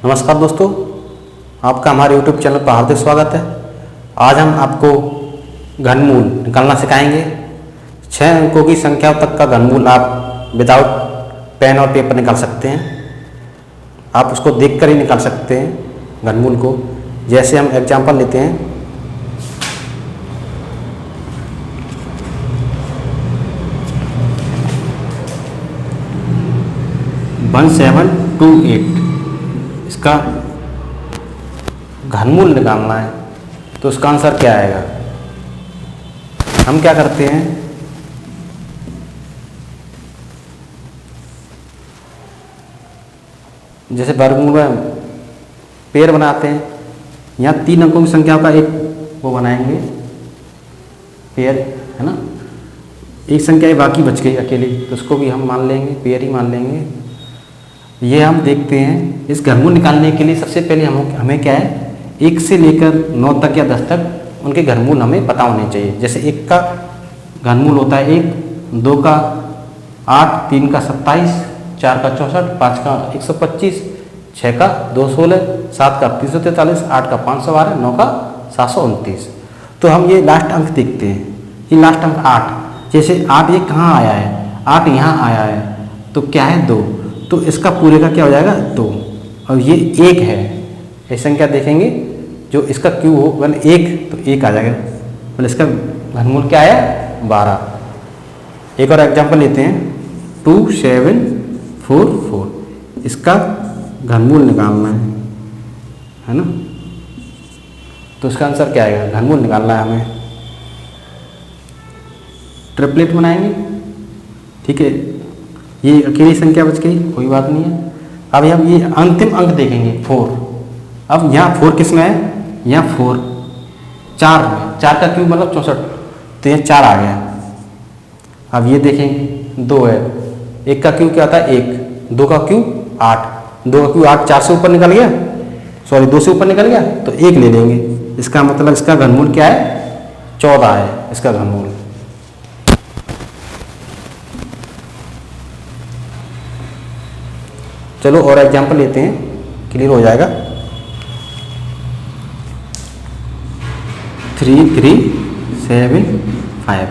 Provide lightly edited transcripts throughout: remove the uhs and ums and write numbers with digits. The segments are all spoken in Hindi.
नमस्कार दोस्तों, आपका हमारे YouTube चैनल पर हार्दिक स्वागत है। आज हम आपको घनमूल निकालना सिखाएंगे। 6 अंकों की संख्या तक का घनमूल आप विदाउट पेन और पेपर निकाल सकते हैं। आप उसको देखकर ही निकाल सकते हैं घनमूल को। जैसे हम एग्जाम्पल लेते हैं, वन 728 इसका घनमूल निकालना है, तो उसका आंसर क्या आएगा। हम क्या करते हैं, जैसे वर्गमूल में पेड़ बनाते हैं, यहाँ 3 अंकों की संख्या का एक वो बनाएंगे पेड़, है ना। एक संख्या बाकी बच गई अकेली, तो उसको भी हम मान लेंगे, पेड़ ही मान लेंगे। ये हम देखते हैं इस घनमूल निकालने के लिए सबसे पहले हमें क्या है, 1 से लेकर 9 तक या 10 तक उनके घनमूल हमें पता होने चाहिए। जैसे 1 का घनमूल होता है 1, 2 का 8, 3 का 27, 4 का 64, 5 का 125, 6 का 216, 7 का 343, 8 का 512, 9 का 729। तो हम ये लास्ट अंक देखते हैं, ये लास्ट अंक 8। जैसे 8 ये कहाँ आया है, 8 यहाँ आया है, तो क्या है 2, तो इसका पूरे का क्या हो जाएगा 2, और ये 1 है। ये संख्या देखेंगे जो इसका क्यू हो 1, तो 1 आ जाएगा, मतलब इसका घनमूल क्या है 12। एक और एग्जांपल लेते हैं, 2744 इसका घनमूल निकालना है ना। तो इसका आंसर क्या आएगा, घनमूल निकालना है हमें। ट्रिपलेट बनाएंगे, ठीक है। ये अकेली संख्या बच गई, कोई बात नहीं है। अब हम ये अंतिम अंक देखेंगे 4। अब यहाँ 4 किस में है, यहाँ 4 4 में, 4 का क्यूब मतलब 64, तो ये 4 आ गया। अब ये देखेंगे 2 है, 1 का क्यूब क्या होता है 1, 2 का क्यूब 8, 2 का क्यूब 8, 4 से ऊपर निकल गया, सॉरी 2 से ऊपर निकल गया, तो 1 ले लेंगे। इसका मतलब इसका घनमूल क्या है 14 है इसका घनमूल। चलो और एग्जाम्पल लेते हैं, क्लियर हो जाएगा। 3375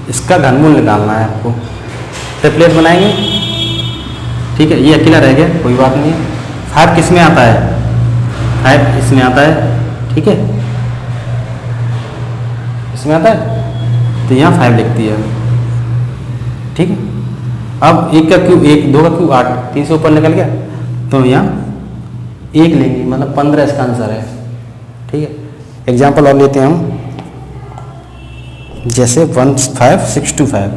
इसका घनमूल निकालना है आपको। ट्रिपलेट बनाएंगे, ठीक है। ये अकेला रह गया, कोई बात नहीं है। 5 किस में आता है, 5 इसमें आता है, ठीक है, इसमें आता है, तो यहाँ 5 लिखती है, ठीक है। अब 1 का क्यूब 1, 2 का क्यूब 8, 3 से ऊपर निकल गया, तो यहाँ 1 लेंगे, मतलब 15 इसका आंसर है, ठीक है। एग्जाम्पल और लेते हैं हम, जैसे 15625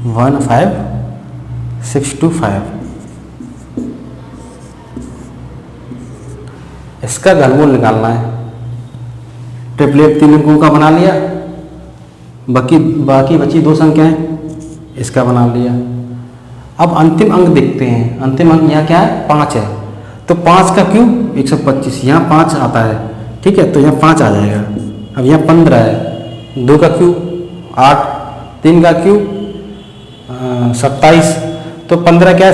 15625 इसका घनमूल निकालना है। ट्रिपलेट 3 अंकों का बना लिया, बाकी बची 2 संख्याएं, इसका बना लिया। अब अंतिम अंक देखते हैं। अंतिम अंक यहाँ क्या है 5 है, तो 5 का क्यूब 125, यहाँ 5 आता है, ठीक है, तो यहाँ 5 आ जाएगा। अब यहाँ 15 है, 2 का क्यूब 8, 3 का क्यूब 27, तो 15 क्या है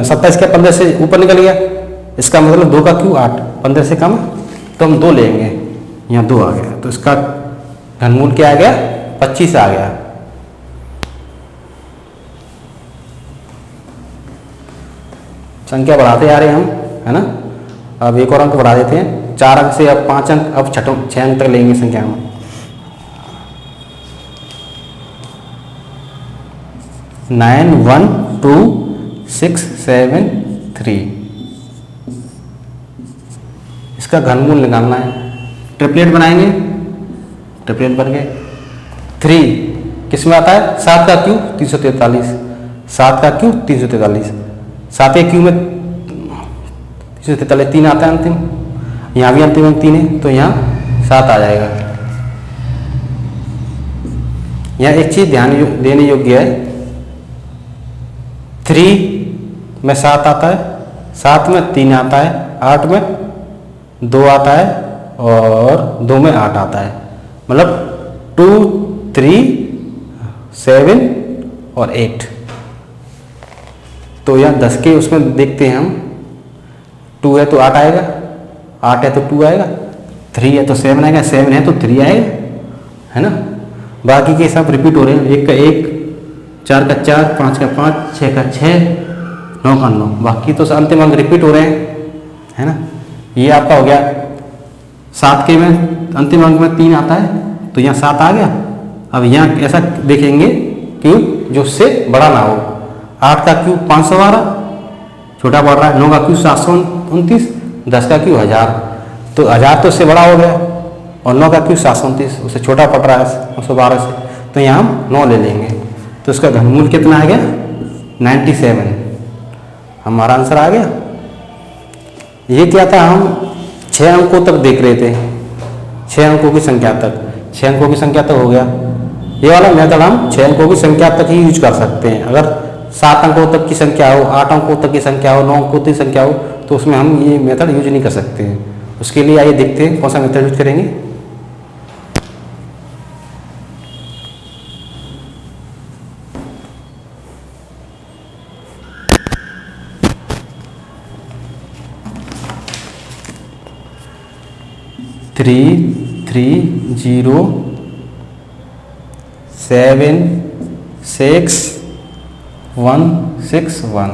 27 क्या 15 से ऊपर निकल गया, इसका मतलब 2 का क्यूब 8, 15 से कम, तो हम 2 लेंगे, यहाँ 2 आ गया, तो इसका घनमूल क्या आ गया 25 आ गया। संख्या बढ़ाते आ रहे हैं हम, है ना। अब एक और अंक बढ़ा देते हैं, 4 अंक से अब 5 अंक, अब 6 अंक तक लेंगे संख्या में। 912673 इसका घनमूल निकालना है। ट्रिपलेट बनाएंगे, ट्रिपलेट बन गए। 3 किस में आता है, 7 का क्यूब 343, 7 का क्यूब 343, 7 के क्यूब में 343, 3 आता है अंतिम, यहाँ भी अंतिम अंक 3 है, तो यहाँ 7 आ जाएगा। यहाँ एक चीज़ ध्यान देने योग्य है, 3 में 7 आता है, 7 में 3 आता है, 8 में 2 आता है, और 2 में 8 आता है, मतलब 2, 3, 7 और 8। तो यहाँ 10 के उसमें देखते हैं हम, 2 है तो 8 आएगा, 8 है तो 2 आएगा, 3 है तो 7 आएगा, 7 है तो 3 आएगा, है ना। बाकी के सब रिपीट हो रहे हैं, 1 का 1, 4 का 4, 5 का 5, 6 का 6, 9 का 9, बाकी तो अंतिम अंक रिपीट हो रहे हैं, है ना। ये आपका हो गया 7 के में अंतिम अंक में 3 आता है तो यहाँ 7 आ गया। अब यहाँ ऐसा देखेंगे क्यूब जो उससे बड़ा ना हो। 8 का क्यूब 512 छोटा पड़ रहा है, 9 का क्यूब 729, 10 का क्यूब 1000, तो 1000 तो उससे बड़ा हो गया, और 9 का क्यूब 729 उससे छोटा पड़ रहा है 912 से, तो यहाँ हम 9 ले लेंगे। तो इसका घनमूल कितना आ गया 97, हमारा आंसर आ गया। ये क्या था, हम 6 अंकों तक देख रहे थे, 6 अंकों की संख्या तक, 6 अंकों की संख्या तक हो गया। ये वाला मेथड हम 6 अंकों की संख्या तक ही यूज कर सकते हैं। अगर 7 अंकों तक की संख्या हो, 8 अंकों तक की संख्या हो, 9 अंकों तक की संख्या हो, तो उसमें हम ये मेथड यूज नहीं कर सकते हैं। उसके लिए आइए देखते हैं कौन सा मेथड यूज करेंगे। थ्री 0 7 6 1 6 1,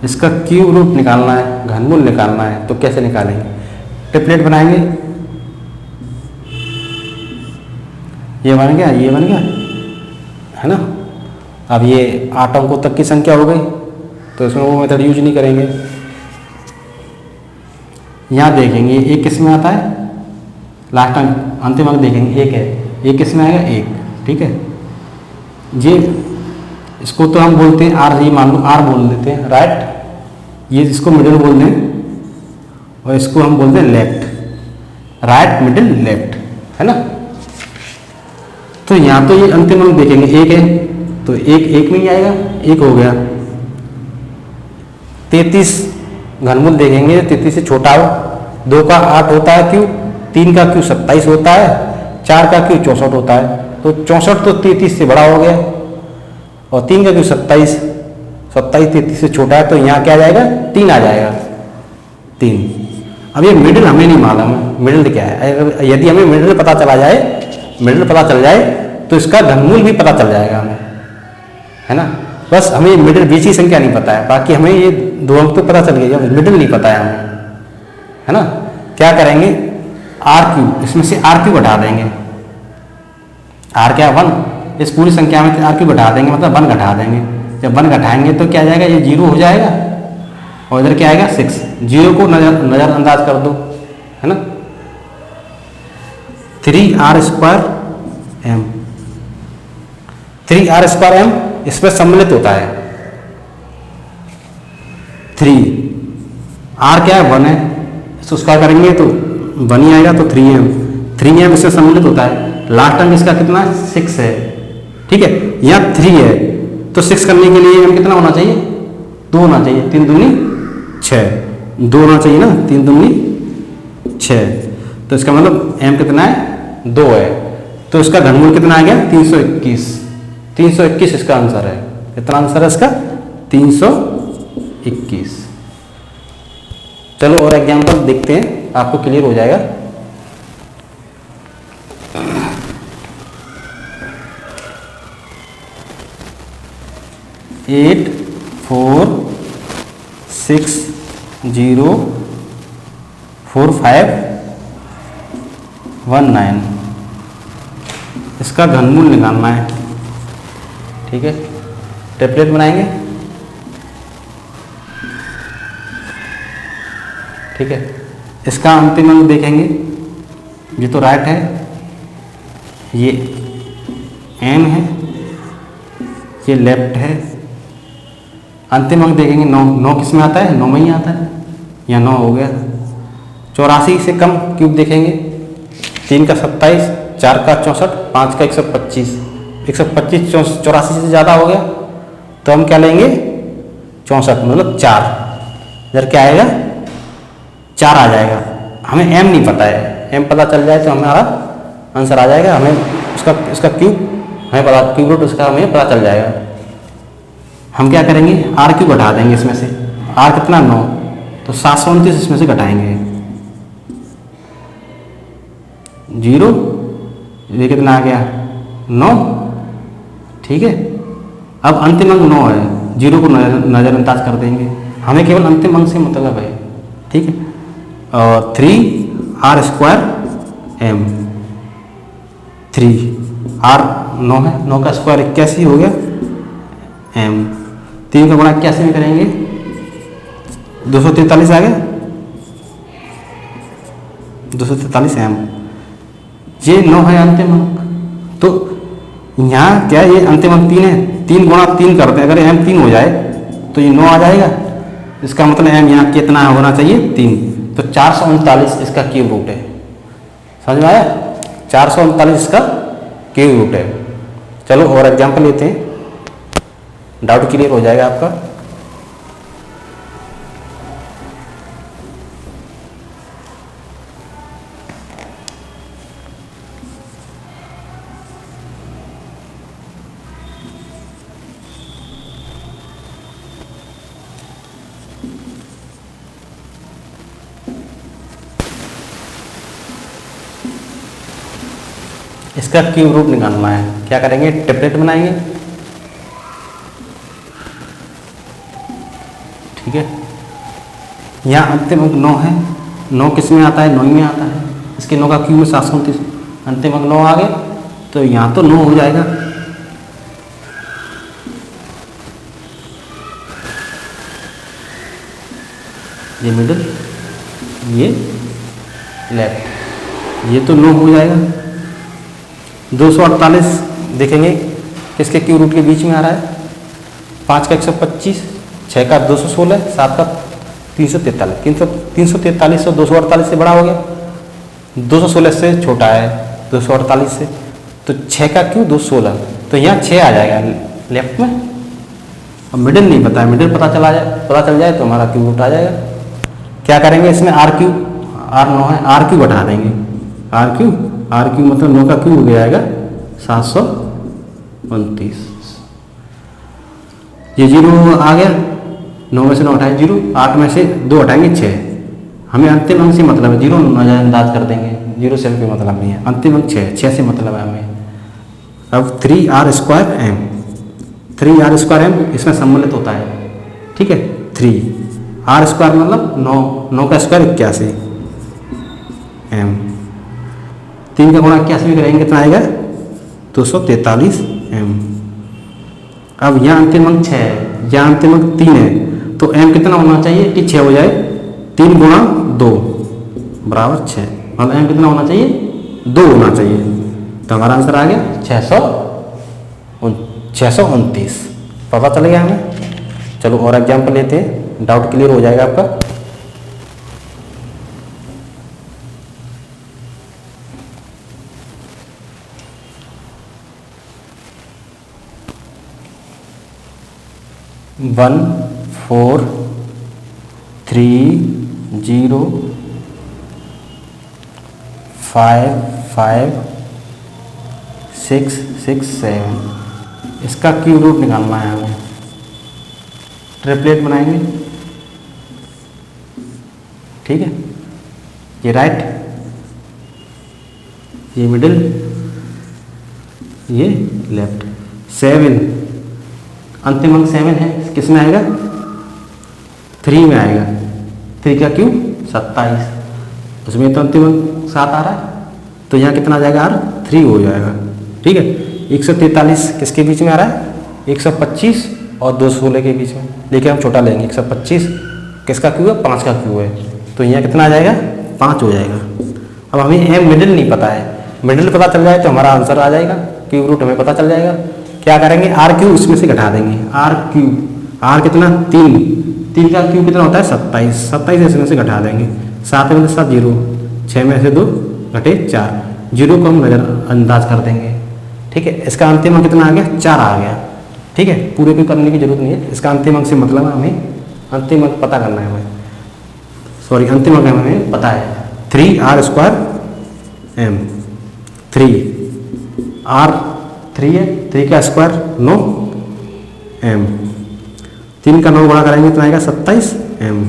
इसका क्यूब रूट निकालना है, घनमूल निकालना है। तो कैसे निकालेंगे, ट्रिपलेट बनाएंगे। ये बन गया, ये बन गया, है ना। अब ये 8 अंकों तक की संख्या हो गई, तो इसमें वो मेथड यूज नहीं करेंगे। यहाँ देखेंगे एक किस में आता है, लास्ट अंतिम अंक देखेंगे 1 है, एक किस में आएगा 1, ठीक है। ये इसको तो हम बोलते हैं आर, ये मान लो आर बोल देते हैं, राइट। ये इसको मिडिल बोल दें, और इसको हम बोलते हैं लेफ्ट, राइट मिडिल लेफ्ट, है ना। तो यहाँ तो ये अंतिम अंक देखेंगे 1 है, तो 1 में ही आएगा, 1 हो गया। 33 घनमूल देखेंगे, 33 से छोटा हो, 2 का 8 होता है क्यूब, 3 का क्यूब 27 होता है, 4 का क्यूब 64 होता है, तो 64 तो 33 से बड़ा हो गया, और 3 का क्यूब 27, 33 से छोटा है, तो यहाँ क्या आ जाएगा 3 आ जाएगा, 3। अब ये मिडिल हमें नहीं मालूम है, मिडिल क्या है। यदि हमें मिडिल पता चला जाए, तो इसका घनमूल भी पता चल जाएगा हमें, है ना। बस हमें मिडिल बीच की संख्या नहीं पता है, बाकी हमें ये 2 अंक तो पता चल गया, मिडिल नहीं पता है हमें, है ना। क्या करेंगे, आर क्यूब, इसमें से आर क्यूब घटा देंगे। आर क्या 1, इस पूरी संख्या में आर क्यूब घटा देंगे, मतलब 1 घटा देंगे। जब 1 घटाएंगे तो क्या आ जाएगा, ये 0 हो जाएगा, और इधर क्या आएगा 6। 0 को नजरअंदाज कर दो, है ना। 3r² m, 3r² m इस पर सम्मिलित होता है। 3 r क्या है 1 है, इसको स्क्वायर करेंगे तो 1 ही आएगा, तो 3m इससे सम्मिलित होता है। लास्ट टर्म इसका कितना 6 है, ठीक है। यहाँ 3 है, तो 6 करने के लिए m कितना होना चाहिए, 2 होना चाहिए, 3 दूनी 6, 2 होना चाहिए ना, 3 दूनी 6, तो इसका मतलब m कितना है 2 है। तो इसका घनमूल कितना आ गया 321, 321 इसका आंसर है। कितना आंसर है इसका 321। चलो और एग्जाम्पल देखते हैं, आपको क्लियर हो जाएगा। एट 4 6 0 4 5 1 9, इसका घनमूल निकालना है, ठीक है। टेम्पलेट बनाएंगे, ठीक है। इसका अंतिम अंक देखेंगे, ये तो राइट है, ये m है, ये लेफ्ट है। अंतिम अंक देखेंगे 9, 9 किस में आता है, 9 में ही आता है, यहाँ 9 हो गया। 84 से कम क्यूब देखेंगे, 3 का 27, 4 का 64, 5 का 125, 125 84 से ज़्यादा हो गया, तो हम क्या लेंगे 64, मतलब 4। इधर क्या आएगा 4 आ जाएगा। हमें m नहीं पता है, m पता चल जाए तो हमारा आंसर आ जाएगा। हमें इसका क्यूब हमें पता, क्यूब रूट उसका हमें पता चल जाएगा। हम क्या करेंगे, आर क्यू घटा देंगे इसमें से। आर कितना 9, तो 729 इसमें से घटाएंगे 0, ये कितना आ गया 9। ठीक है, अब अंतिम अंक 9 है, 0 को नज़रअंदाज कर देंगे, हमें केवल अंतिम अंक से मतलब है। ठीक है, और 3r² m, 3r 9 है, 9 का स्क्वायर 81 हो गया m, 3 का गुणा 81 में करेंगे 243 आ गया, 243 m। ये 9 है अंतिम अंक, तो यहाँ क्या ये अंतिम अंक 3 है, 3 गुणा 3 करते हैं, अगर m 3 हो जाए तो ये 9 आ जाएगा। इसका मतलब m यहाँ कितना होना चाहिए 3, तो 439 इसका क्यूब रूट है। समझ में आया, 439 इसका क्यूब रूट है। चलो और एग्जाम्पल लेते हैं, डाउट क्लियर हो जाएगा आपका। इसका क्यूब रूट निकालना है, क्या करेंगे, ट्रिपलेट बनाएंगे। ठीक है, यहाँ अंतिम अंक 9 है, 9 किस में आता है, 9 में आता है, इसके 9 का क्यूब में 729, अंतिम अंक 9 आ गए, तो यहाँ तो 9 हो जाएगा। ये मिडिल, ये लेफ्ट, ये तो 9 हो जाएगा। 248 देखेंगे किसके क्यूब रूट के बीच में आ रहा है, 5 का 125, 6 का 216, 7 का 343, 343 और 248 से बड़ा हो गया, 216 से छोटा है 248 से, तो 6 का क्यूब 216, तो यहाँ 6 आ जाएगा लेफ्ट में। और मिडिल नहीं पता है, मिडिल पता चल जाए तो हमारा क्यूब रूट आ जाएगा। क्या करेंगे, इसमें आर क्यूब, आर 9 है, आर क्यूब बढ़ा देंगे, आर क्यूब मतलब 9 का क्यूब हो जाएगा 729। ये 0 आ गया, 9 में से 9 हटाए 0, 8 में से 2 हटाएंगे 6, हमें अंतिम अंक से मतलब है, 0 नजरअंदाज कर देंगे, 0 से कोई मतलब नहीं है, अंतिम अंक 6 से मतलब है हमें। अब 3r² m, 3r² m इसमें सम्मिलित होता है। ठीक है, 3r² मतलब 9 का स्क्वायर 81 m, 3 का गुणा 81 में करेंगे कितना आएगा 243 m। अब यहाँ अंतिम अंक 6 है, यहाँ अंतिम अंक 3 है, तो m कितना होना चाहिए कि 6 हो जाए, 3 गुणा 2 बराबर 6, मतलब m कितना होना चाहिए 2 होना चाहिए, तो हमारा आंसर आ गया 629। पता चल गया हमें। चलो और एग्जाम्पल लेते हैं, डाउट क्लियर हो जाएगा आपका। वन 4 3 0 5 5 6 6 7, इसका क्यूब रूट निकालना है हमें। ट्रिपलेट बनाएंगे। ठीक है, ये राइट, ये मिडिल, ये लेफ्ट। 7 अंतिम अंक 7 है, किसमें आएगा 3 में आएगा, 3 का क्यूब 27, उसमें तो अंतिम अंक 7 आ रहा है, तो यहाँ कितना आ जाएगा r 3 हो जाएगा। ठीक है, 143 किसके बीच में आ रहा है, 125 और 216 के बीच में, लेकिन हम छोटा लेंगे, 125 किसका क्यूब है, 5 का क्यूब है, तो यहाँ कितना आ जाएगा 5 हो जाएगा। अब हमें m मिडिल नहीं पता है, मिडिल पता चल जाए तो हमारा आंसर आ जाएगा, क्यूब रूट हमें पता चल जाएगा। क्या करेंगे, आर क्यूब इसमें से घटा देंगे, आर क्यूब, आर कितना 3 का क्यूब कितना होता है 27 इसमें से घटा देंगे, 7 में से 7 0, 6 में से 2 घटे 4, 0 को हम नज़रअंदाज कर देंगे। ठीक है, इसका अंतिम अंक कितना आ गया 4 आ गया। ठीक है, पूरे को करने की जरूरत नहीं है, इसका अंतिम अंक से मतलब है हमें अंतिम अंक पता करना है, हमें सॉरी अंतिम अंक हमें पता है 3r² m, 3 r 3 है, 3 का स्क्वायर 9 m, 3 का 9 गुणा करेंगे तो आएगा 27 m।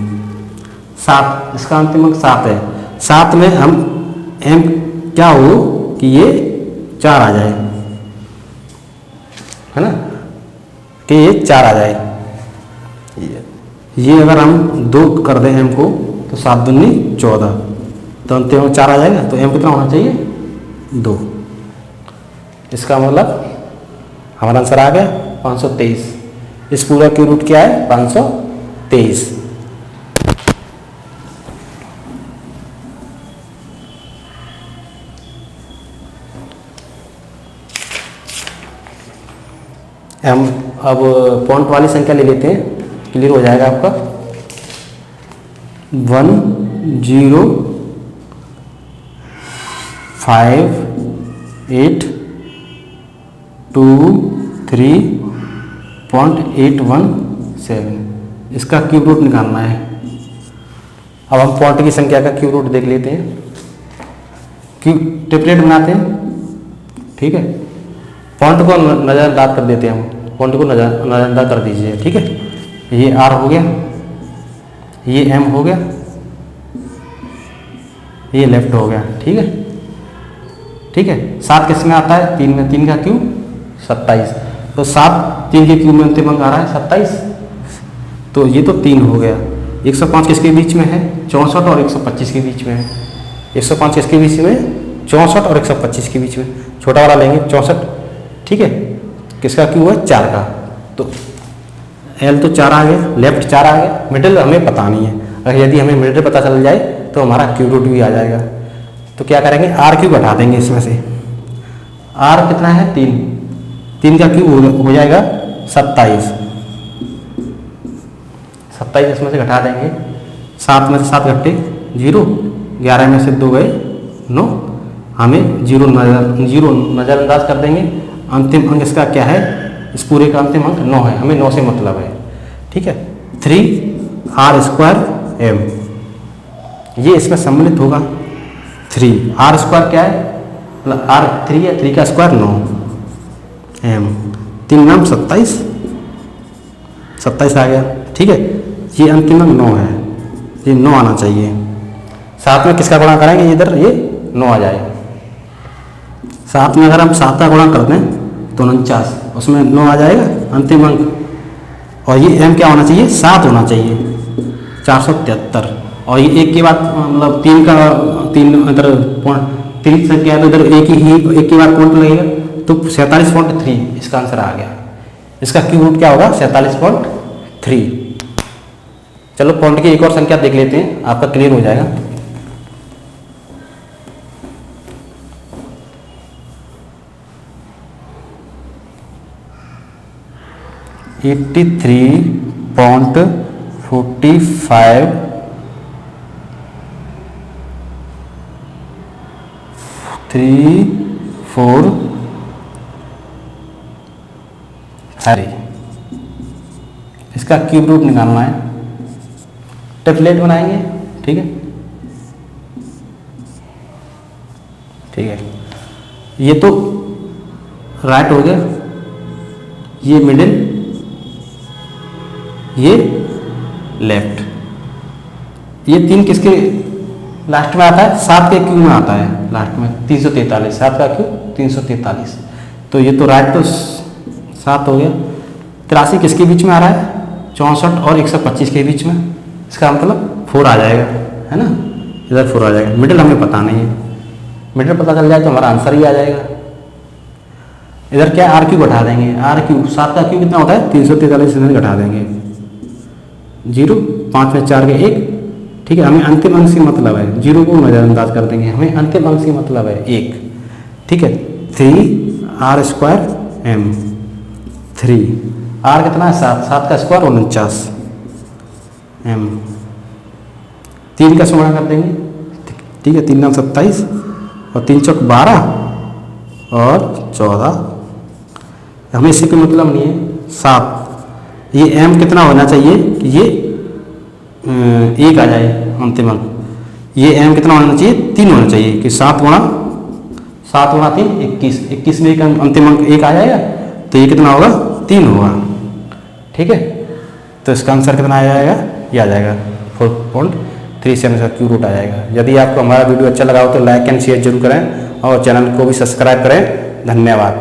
7, इसका अंतिम अंक 7 है। 7 में हम m क्या हो कि ये 4 आ जाए, है ना, कि ये 4 आ जाए। ये अगर हम 2 कर दें m को तो 7 दूनी 14, तो अंतिम अंक 4 आ जाएगा। तो m कितना होना चाहिए 2। इसका मतलब हमारा आंसर आ गया 523। इस पूरा क्यूब रूट क्या है 523। हम अब पॉइंट वाली संख्या ले लेते हैं, क्लियर हो जाएगा आपका। 1 0 5 8 2 3.817, इसका क्यूब रूट निकालना है। अब हम पॉइंट की संख्या का क्यूब रूट देख लेते हैं। क्यूब ट्रिपलेट बनाते हैं, ठीक है। पॉइंट को नज़रअंदाज कर देते हैं हम, पॉइंट को नज़रअंदाज कर दीजिए, ठीक है। ये r हो गया, ये m हो गया, ये लेफ्ट हो गया, ठीक है, ठीक है। 7 किस में आता है 3 में, 3 का क्यूब 27, तो 7 3 के क्यूब में अंतिम अंक आ रहा है 27, तो ये तो 3 हो गया। 105 किसके बीच में है 64 और 125 के बीच में है। 105 किसके बीच में 64 और 125 के बीच में, छोटा वाला लेंगे 64, ठीक है। किसका क्यूब है 4 का, तो L तो 4 आ गया, लेफ्ट 4 आ गया, मिडिल हमें पता नहीं है। अगर यदि हमें मिडिल पता चल जाए तो हमारा क्यूब रूट भी आ जाएगा। तो क्या करेंगे r क्यूब हटा देंगे इसमें से। r कितना है 3, 3 का क्यूब हो जाएगा 27, 27 इसमें से घटा देंगे। 7 में से 7 घटे 0, 11 में से 2 गए 9, हमें 0 नज़रअंदाज कर देंगे। अंतिम अंक इसका क्या है, इस पूरे का अंतिम अंक 9 है, हमें 9 से मतलब है, ठीक है। 3r² m, ये इसमें सम्मिलित होगा। 3r² क्या है, मतलब r 3 है, 3 का स्क्वायर 9, m 3 नाम 27, 27 आ गया, ठीक है। ये अंतिम अंक 9 है, ये 9 आना चाहिए। साथ में किसका गुणा करेंगे, इधर ये 9 आ जाएगा। साथ में अगर हम 7 का गुणा कर दें तो 49, उसमें 9 आ जाएगा अंतिम अंक। और ये m क्या होना चाहिए 7 होना चाहिए, 473। और ये एक के बाद मतलब 3 का 3 इधर 3 संख्या है तो इधर एक के बाद पॉइंट लगेगा, तो 47.3 इसका आंसर आ गया। इसका क्यूब रूट क्या होगा 47.3। चलो पॉइंट की एक और संख्या देख लेते हैं, आपका क्लियर हो जाएगा। (83.45 3.4 इसका क्यूब रूट निकालना है। ट्रिपलेट बनाएंगे, ठीक है, ठीक है। ये तो राइट हो गया, ये मिडिल, ये लेफ्ट। ये 3 किसके लास्ट में आता है 7 के क्यूब में आता है लास्ट में, 343, 7 का क्यूब 343। तो ये तो राइट तो 7 हो गया। 83 किसके बीच में आ रहा है 64 और 125 के बीच में, इसका मतलब 4 आ जाएगा, है ना, इधर 4 आ जाएगा। मिडिल हमें पता नहीं है, मिडिल पता चल जाए तो हमारा आंसर ही आ जाएगा। इधर क्या r क्यूब घटा देंगे, r क्यूब 7 का क्यूब कितना होता है 343, इधर घटा देंगे 0, 5 में 4 के 1, ठीक है। हमें अंतिम अंक से मतलब है, 0 को नज़रअंदाज कर देंगे, हमें अंतिम अंक से मतलब है 1, ठीक है। 3r² m, 3 r कितना है 7, 7 का स्क्वायर 49 m, 3 का गुणा कर देंगे, ठीक है। 3 नाम 27 और 3 चौक 12 और 14, हमें इससे कोई मतलब नहीं है 7। ये m कितना होना चाहिए कि ये 1 आ जाए अंतिम अंक। ये m कितना होना चाहिए 3 होना चाहिए कि 7 गुणा 3 21, 21 में एक अंतिम अंक 1 आ जाएगा, तो ये कितना होगा 3 होगा, ठीक है। तो इसका आंसर कितना आ जाएगा, ये आ जाएगा 4.37 का क्यू रूट आ जाएगा। यदि आपको हमारा वीडियो अच्छा लगा हो तो लाइक एंड शेयर जरूर करें और चैनल को भी सब्सक्राइब करें। धन्यवाद।